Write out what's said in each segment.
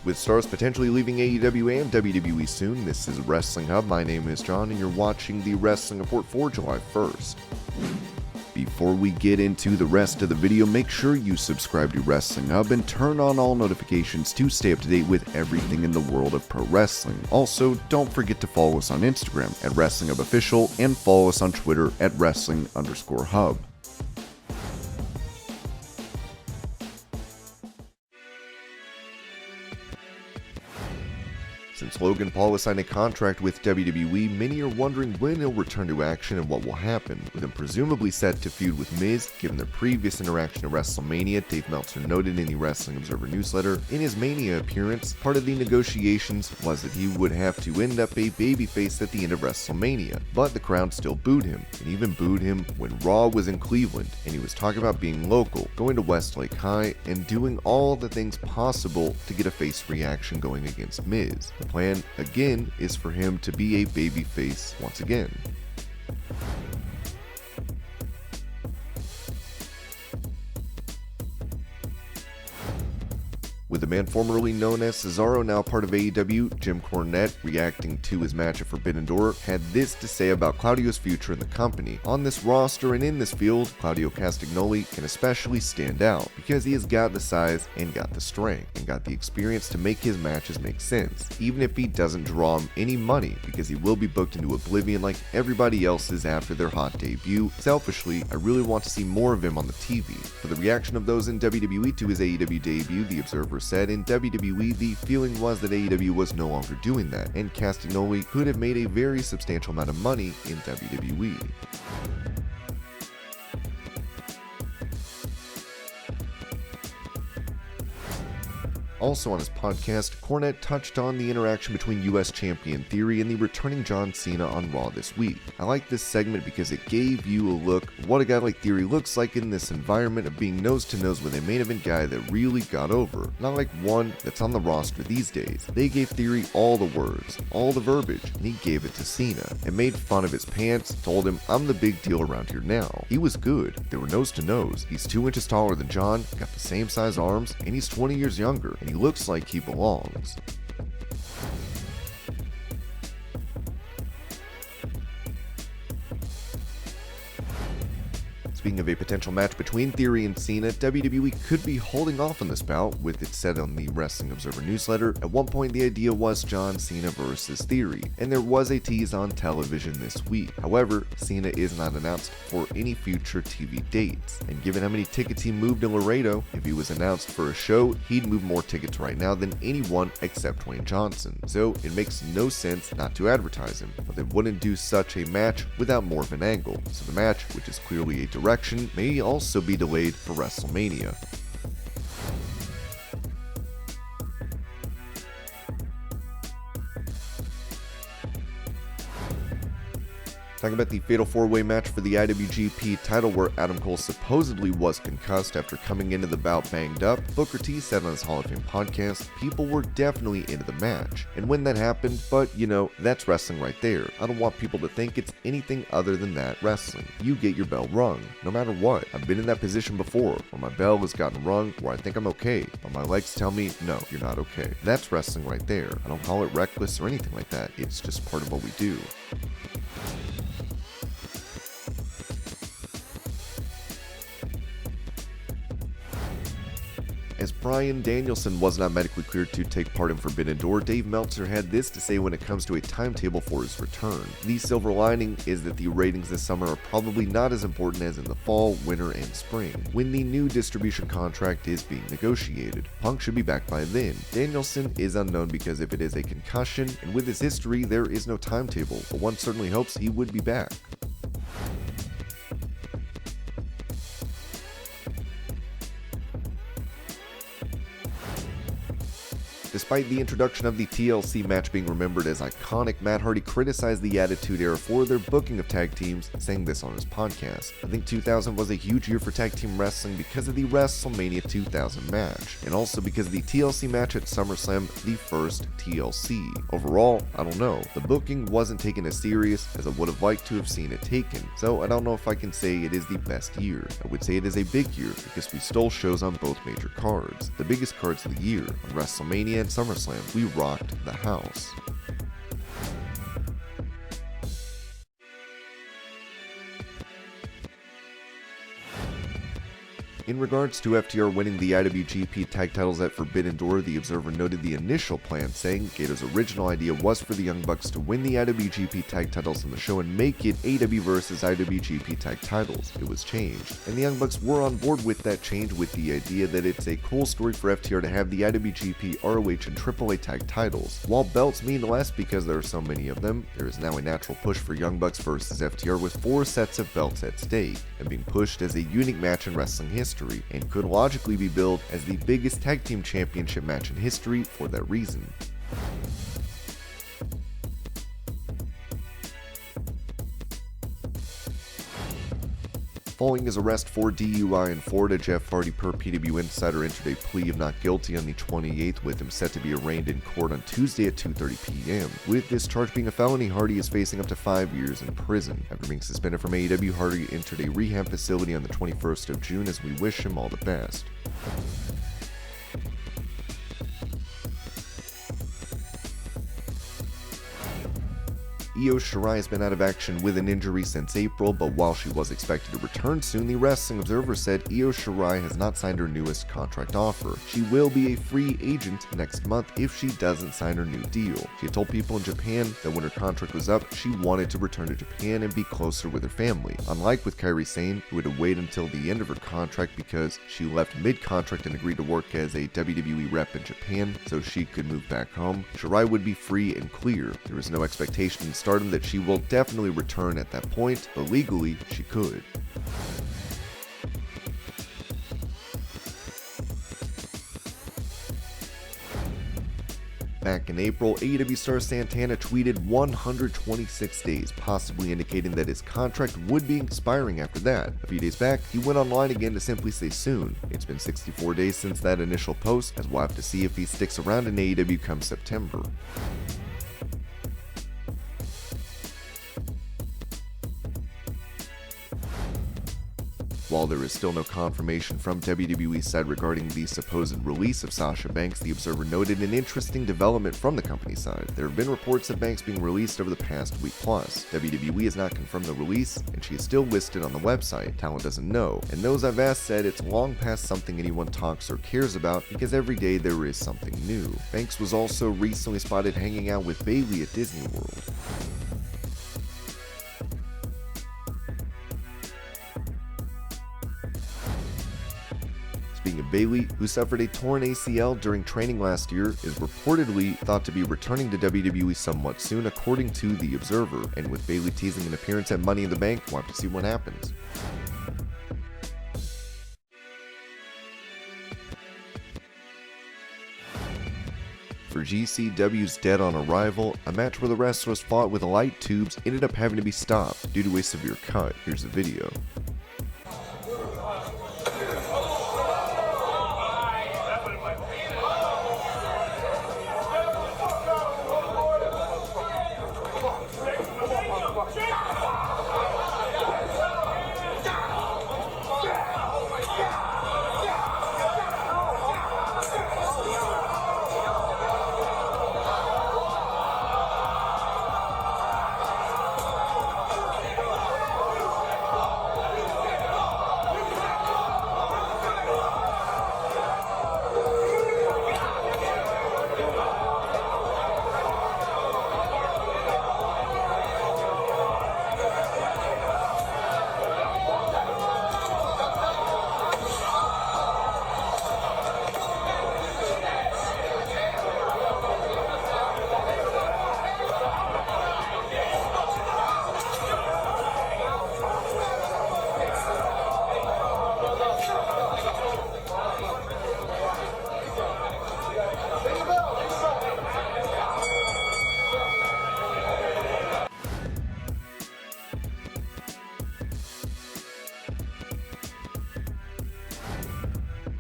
With stars potentially leaving AEW and WWE soon, this is Wrestling Hub. My name is John, and you're watching the Wrestling Report for July 1st. Before we get into the rest of the video, make sure you subscribe to Wrestling Hub and turn on all notifications to stay up to date with everything in the world of pro wrestling. Also, don't forget to follow us on Instagram at Wrestling Hub Official and follow us on Twitter at Wrestling_Hub. Since Logan Paul has signed a contract with WWE, many are wondering when he'll return to action and what will happen, with him presumably set to feud with Miz. Given their previous interaction at WrestleMania, Dave Meltzer noted in the Wrestling Observer newsletter, in his Mania appearance, part of the negotiations was that he would have to end up a babyface at the end of WrestleMania, but the crowd still booed him, and even booed him when Raw was in Cleveland, and he was talking about being local, going to Westlake High, and doing all the things possible to get a face reaction going against Miz. The plan, again, is for him to be a babyface once again. With the man formerly known as Cesaro now part of AEW, Jim Cornette, reacting to his match at Forbidden Door, had this to say about Claudio's future in the company. On this roster and in this field, Claudio Castagnoli can especially stand out because he has got the size and got the strength and got the experience to make his matches make sense, even if he doesn't draw him any money because he will be booked into oblivion like everybody else is after their hot debut. Selfishly, I really want to see more of him on the TV. For the reaction of those in WWE to his AEW debut, the Observer said in WWE the feeling was that AEW was no longer doing that, and Castagnoli could have made a very substantial amount of money in WWE. Also on his podcast, Cornette touched on the interaction between US Champion Theory and the returning John Cena on Raw this week. I like this segment because it gave you a look at what a guy like Theory looks like in this environment of being nose to nose with a main event guy that really got over, not like one that's on the roster these days. They gave Theory all the words, all the verbiage, and he gave it to Cena, and made fun of his pants, told him, "I'm the big deal around here now." He was good. They were nose to nose. He's 2 inches taller than John, got the same size arms, and he's 20 years younger, and he looks like he belongs. Speaking of a potential match between Theory and Cena, WWE could be holding off on this bout, with it said on the Wrestling Observer newsletter. At one point the idea was John Cena versus Theory, and there was a tease on television this week. However, Cena is not announced for any future TV dates, and given how many tickets he moved in Laredo, if he was announced for a show, he'd move more tickets right now than anyone except Dwayne Johnson. So it makes no sense not to advertise him, but they wouldn't do such a match without more of an angle. So the match, which is clearly a direct, may also be delayed for WrestleMania. Talking about the Fatal 4-Way match for the IWGP title where Adam Cole supposedly was concussed after coming into the bout banged up, Booker T said on his Hall of Fame podcast, people were definitely into the match. And when that happened, but you know, that's wrestling right there. I don't want people to think it's anything other than that wrestling. You get your bell rung, no matter what. I've been in that position before, where my bell has gotten rung, where I think I'm okay, but my legs tell me, no, you're not okay. That's wrestling right there. I don't call it reckless or anything like that. It's just part of what we do. As Bryan Danielson was not medically cleared to take part in Forbidden Door, Dave Meltzer had this to say when it comes to a timetable for his return. The silver lining is that the ratings this summer are probably not as important as in the fall, winter, and spring, when the new distribution contract is being negotiated. Punk should be back by then. Danielson is unknown because if it is a concussion, and with his history, there is no timetable, but one certainly hopes he would be back. Despite the introduction of the TLC match being remembered as iconic, Matt Hardy criticized the Attitude Era for their booking of tag teams, saying this on his podcast. I think 2000 was a huge year for tag team wrestling because of the WrestleMania 2000 match, and also because of the TLC match at SummerSlam, the first TLC. Overall, I don't know. The booking wasn't taken as serious as I would have liked to have seen it taken, so I don't know if I can say it is the best year. I would say it is a big year because we stole shows on both major cards, the biggest cards of the year, on WrestleMania and SummerSlam. We rocked the house. In regards to FTR winning the IWGP tag titles at Forbidden Door, the Observer noted the initial plan, saying Gato's original idea was for the Young Bucks to win the IWGP tag titles on the show and make it AEW versus IWGP tag titles. It was changed, and the Young Bucks were on board with that change, with the idea that it's a cool story for FTR to have the IWGP, ROH, and AAA tag titles. While belts mean less because there are so many of them, there is now a natural push for Young Bucks versus FTR with 4 sets of belts at stake, and being pushed as a unique match in wrestling history, and could logically be billed as the biggest tag team championship match in history for that reason. Following his arrest for DUI in Florida, Jeff Hardy, per PW Insider, entered a plea of not guilty on the 28th, with him set to be arraigned in court on Tuesday at 2:30 p.m. With this charge being a felony, Hardy is facing up to 5 years in prison. After being suspended from AEW, Hardy entered a rehab facility on the 21st of June, as we wish him all the best. Io Shirai has been out of action with an injury since April, but while she was expected to return soon, the Wrestling Observer said Io Shirai has not signed her newest contract offer. She will be a free agent next month if she doesn't sign her new deal. She had told people in Japan that when her contract was up, she wanted to return to Japan and be closer with her family. Unlike with Kairi Sane, who had to wait until the end of her contract because she left mid-contract and agreed to work as a WWE rep in Japan so she could move back home, Shirai would be free and clear. There is no expectation in Stardom that she will definitely return at that point, but legally she could. Back in April, AEW star Santana tweeted 126 days, possibly indicating that his contract would be expiring after that. A few days back, he went online again to simply say soon. It's been 64 days since that initial post, as we'll have to see if he sticks around in AEW come September. While there is still no confirmation from WWE's side regarding the supposed release of Sasha Banks, the Observer noted an interesting development from the company side. There have been reports of Banks being released over the past week plus. WWE has not confirmed the release, and she is still listed on the website. Talent doesn't know, and those I've asked said it's long past something anyone talks or cares about because every day there is something new. Banks was also recently spotted hanging out with Bayley at Disney World. Speaking of Bayley, who suffered a torn ACL during training last year, is reportedly thought to be returning to WWE somewhat soon, according to The Observer. And with Bayley teasing an appearance at Money in the Bank, we'll have to see what happens. For GCW's Dead on Arrival, a match where the wrestlers fought with light tubes ended up having to be stopped due to a severe cut. Here's the video.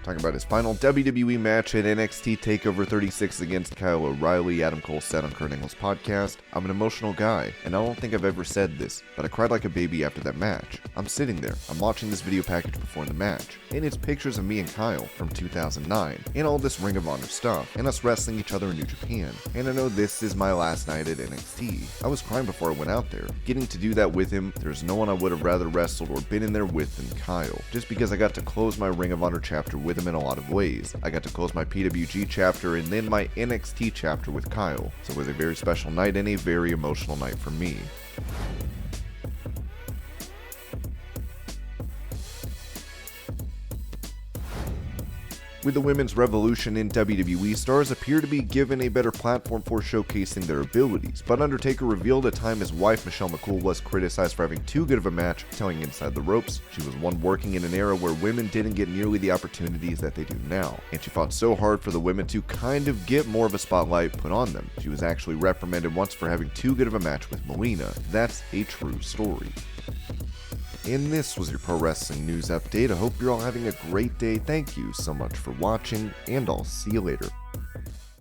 talking about his final WWE match at NXT TakeOver 36 against Kyle O'Reilly. Adam Cole said on Kurt Angle's podcast, "I'm an emotional guy, and I don't think I've ever said this, but I cried like a baby after that match. I'm sitting there, I'm watching this video package before the match, and it's pictures of me and Kyle from 2009, and all this Ring of Honor stuff, and us wrestling each other in New Japan, and I know this is my last night at NXT. I was crying before I went out there. Getting to do that with him, there's no one I would have rather wrestled or been in there with than Kyle, just because I got to close my Ring of Honor chapter with him in a lot of ways. I got to close my PWG chapter and then my NXT chapter with Kyle, so it was a very special night and a very emotional night for me." With the women's revolution in WWE, stars appear to be given a better platform for showcasing their abilities, but Undertaker revealed a time his wife Michelle McCool was criticized for having too good of a match, telling Inside the Ropes she was one working in an era where women didn't get nearly the opportunities that they do now, and she fought so hard for the women to kind of get more of a spotlight put on them. She was actually reprimanded once for having too good of a match with Melina. That's a true story. And this was your pro wrestling news update. I hope you're all having a great day. Thank you so much for watching, and I'll see you later.